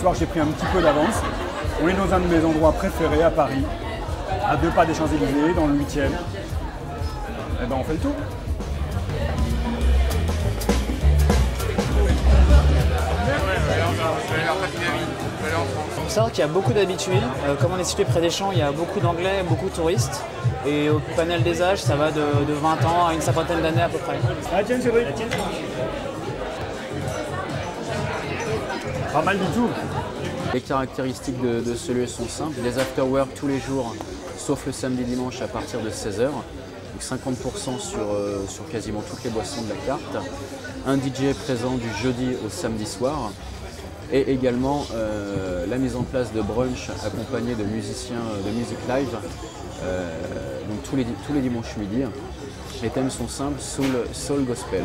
soir, j'ai pris un petit peu d'avance. On est dans un de mes endroits préférés à Paris, à 2 pas des Champs-Élysées, dans le 8e. Et ben on fait le tour. Il faut savoir qu'il y a beaucoup d'habitués. Comme on est situé près des champs, il y a beaucoup d'anglais, beaucoup de touristes. Et au panel des âges, ça va de 20 ans à une cinquantaine d'années à peu près. Ah tiens, c'est vrai. Pas mal du tout. Les caractéristiques de ce lieu sont simples. Des after-work tous les jours, sauf le samedi et dimanche à partir de 16 h. Donc 50% sur quasiment toutes les boissons de la carte. Un DJ présent du jeudi au samedi soir. Et également la mise en place de brunch accompagné de musiciens de musique live, donc tous les dimanches midi. Les thèmes sont simples, soul, gospel.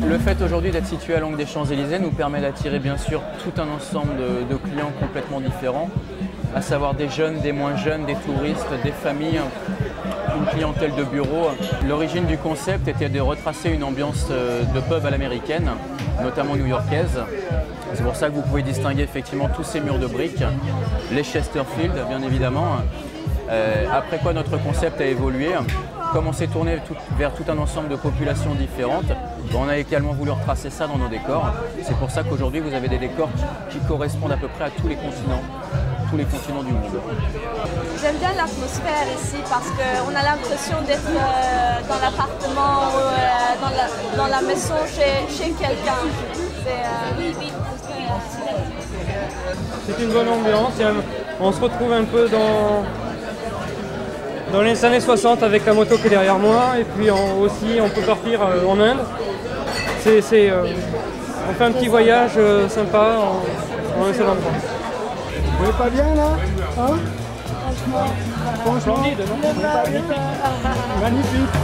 Le fait aujourd'hui d'être situé à l'angle des Champs-Élysées nous permet d'attirer bien sûr tout un ensemble de clients complètement différents, à savoir des jeunes, des moins jeunes, des touristes, des familles, une clientèle de bureau. L'origine du concept était de retracer une ambiance de pub à l'américaine, notamment new-yorkaise. C'est pour ça que vous pouvez distinguer effectivement tous ces murs de briques, les Chesterfield bien évidemment. Après quoi notre concept a évolué. Comme on s'est tourné vers tout un ensemble de populations différentes, on a également voulu retracer ça dans nos décors. C'est pour ça qu'aujourd'hui vous avez des décors qui correspondent à peu près à tous les continents du monde. J'aime bien l'atmosphère ici parce qu'on a l'impression d'être dans l'appartement ou dans la maison chez quelqu'un. C'est une bonne ambiance. On se retrouve un peu dans les années 60 avec la moto qui est derrière moi. Et puis aussi on peut partir en Inde. On fait un petit voyage sympa en un seul endroit. Vous n'êtes pas bien là, hein? Franchement, splendide, non? Magnifique.